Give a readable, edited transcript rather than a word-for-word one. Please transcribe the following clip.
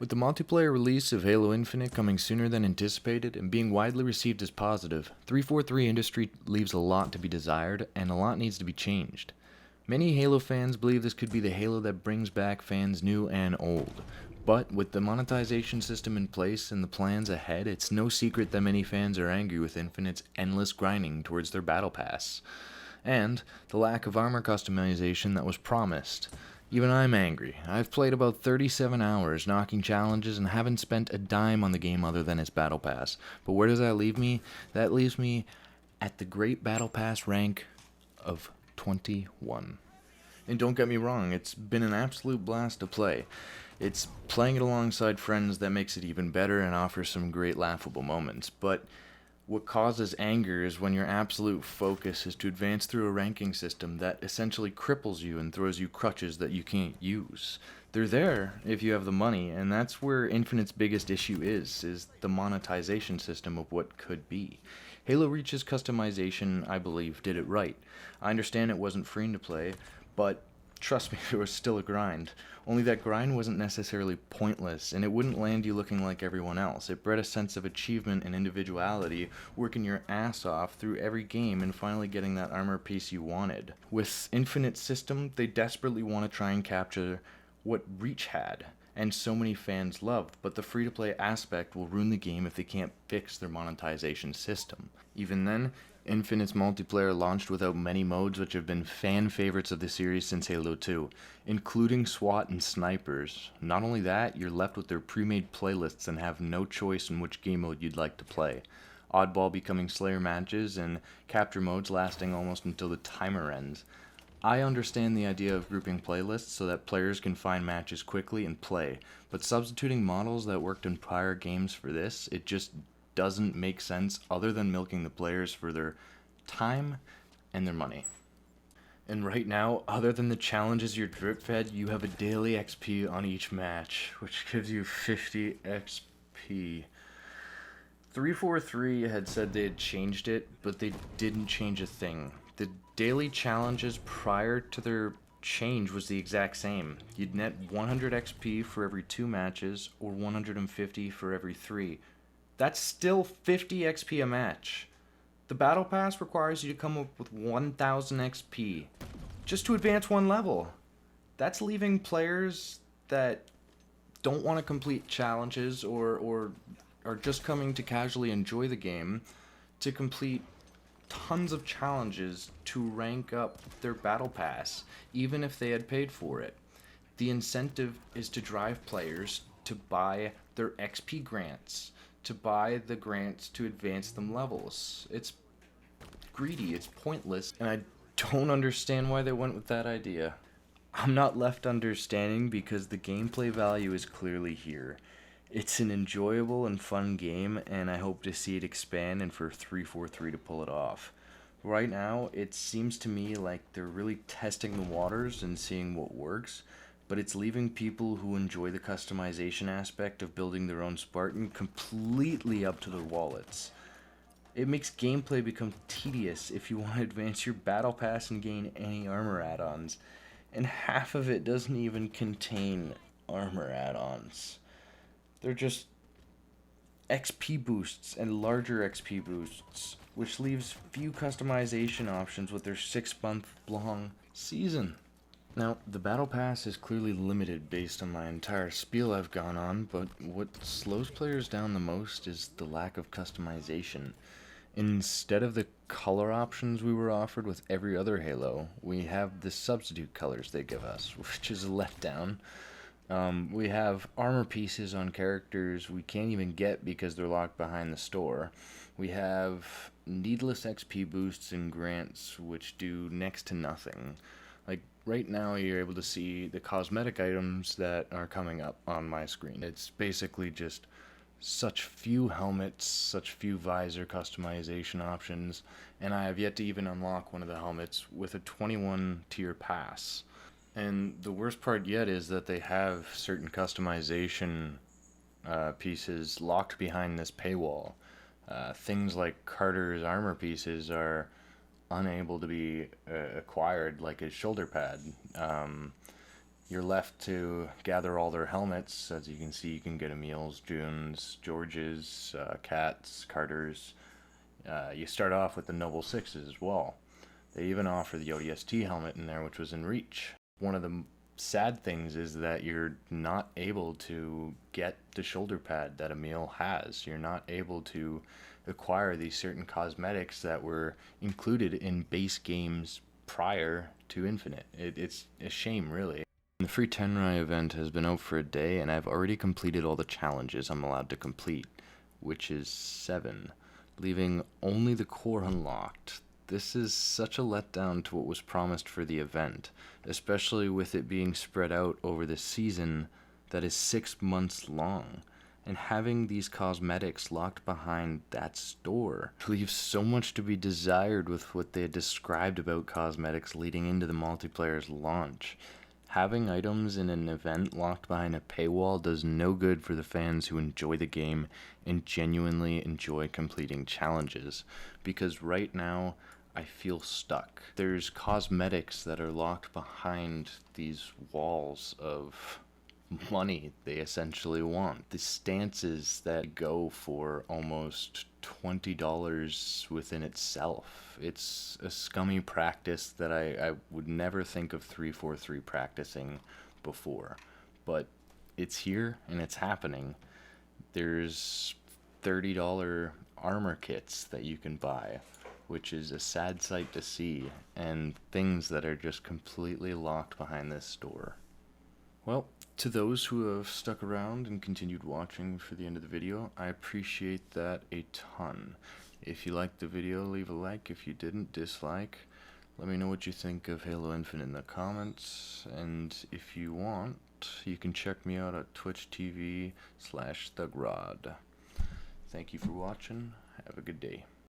With the multiplayer release of Halo Infinite coming sooner than anticipated and being widely received as positive, 343 Industry leaves a lot to be desired and a lot needs to be changed. Many Halo fans believe this could be the Halo that brings back fans new and old. But with the monetization system in place and the plans ahead, it's no secret that many fans are angry with Infinite's endless grinding towards their battle pass, and the lack of armor customization that was promised. Even I'm angry. I've played about 37 hours knocking challenges and haven't spent a dime on the game other than its battle pass. But where does that leave me? That leaves me at the great battle pass rank of 21. And don't get me wrong, it's been an absolute blast to play. It's playing it alongside friends that makes it even better and offers some great laughable moments. But what causes anger is when your absolute focus is to advance through a ranking system that essentially cripples you and throws you crutches that you can't use. They're there if you have the money, and that's where Infinite's biggest issue is the monetization system of what could be. Halo Reach's customization, I believe, did it right. I understand it wasn't free to play, but trust me, it was still a grind. Only that grind wasn't necessarily pointless, and it wouldn't land you looking like everyone else. It bred a sense of achievement and individuality, working your ass off through every game and finally getting that armor piece you wanted. With Infinite's system, they desperately want to try and capture what Reach had, and so many fans loved, but the free-to-play aspect will ruin the game if they can't fix their monetization system. Even then, Infinite's multiplayer launched without many modes which have been fan favorites of the series since Halo 2, including SWAT and snipers. Not only that, you're left with their pre-made playlists and have no choice in which game mode you'd like to play. Oddball becoming Slayer matches and capture modes lasting almost until the timer ends. I understand the idea of grouping playlists so that players can find matches quickly and play, but substituting models that worked in prior games for this, it just doesn't make sense other than milking the players for their time and their money. And right now, other than the challenges you're drip fed, you have a daily XP on each match, which gives you 50 XP. 343 had said they had changed it, but they didn't change a thing. The daily challenges prior to their change was the exact same. You'd net 100 XP for every 2 matches, or 150 for every 3. That's still 50 XP a match. The Battle Pass requires you to come up with 1000 XP just to advance one level. That's leaving players that don't want to complete challenges or are just coming to casually enjoy the game to complete tons of challenges to rank up their Battle Pass, even if they had paid for it. The incentive is to drive players to buy their XP grants, to buy the grants to advance them levels. It's greedy, it's pointless, and I don't understand why they went with that idea. I'm not left understanding because the gameplay value is clearly here. It's an enjoyable and fun game, and I hope to see it expand and for 343 to pull it off. Right now, it seems to me like they're really testing the waters and seeing what works, but it's leaving people who enjoy the customization aspect of building their own Spartan completely up to their wallets. It makes gameplay become tedious if you want to advance your battle pass and gain any armor add-ons, and half of it doesn't even contain armor add-ons. They're just XP boosts and larger XP boosts, which leaves few customization options with their 6-month long season. Now, the Battle Pass is clearly limited based on my entire spiel I've gone on, but what slows players down the most is the lack of customization. Instead of the color options we were offered with every other Halo, we have the substitute colors they give us, which is a letdown. We have armor pieces on characters we can't even get because they're locked behind the store. We have needless XP boosts and grants which do next to nothing. Like, right now you're able to see the cosmetic items that are coming up on my screen. It's basically just such few helmets, such few visor customization options, and I have yet to even unlock one of the helmets with a 21 tier pass. And the worst part yet is that they have certain customization pieces locked behind this paywall. Things like Carter's armor pieces are unable to be acquired, like his shoulder pad. you're left to gather all their helmets. As you can see, you can get Emil's, June's, George's, Cat's, Carter's. You start off with the Noble Sixes as well. They even offer the ODST helmet in there, which was in Reach. One of the sad things is that you're not able to get the shoulder pad that Emil has. You're not able to acquire these certain cosmetics that were included in base games prior to Infinite. It's a shame, really. The free Tenrai event has been out for a day, and I've already completed all the challenges I'm allowed to complete, which is 7, leaving only the core unlocked. This is such a letdown to what was promised for the event, especially with it being spread out over the season that is 6 months long. And having these cosmetics locked behind that store leaves so much to be desired with what they had described about cosmetics leading into the multiplayer's launch. Having items in an event locked behind a paywall does no good for the fans who enjoy the game and genuinely enjoy completing challenges, because right now I feel stuck. There's cosmetics that are locked behind these walls of money they essentially want. The stances that go for almost $20 within itself. It's a scummy practice that I would never think of 343 practicing before. But it's here and it's happening. There's $30 armor kits that you can buy, which is a sad sight to see, and things that are just completely locked behind this store. Well, to those who have stuck around and continued watching for the end of the video, I appreciate that a ton. If you liked the video, leave a like. If you didn't, dislike. Let me know what you think of Halo Infinite in the comments. And if you want, you can check me out at Twitch TV/ThugRod. Thank you for watching. Have a good day.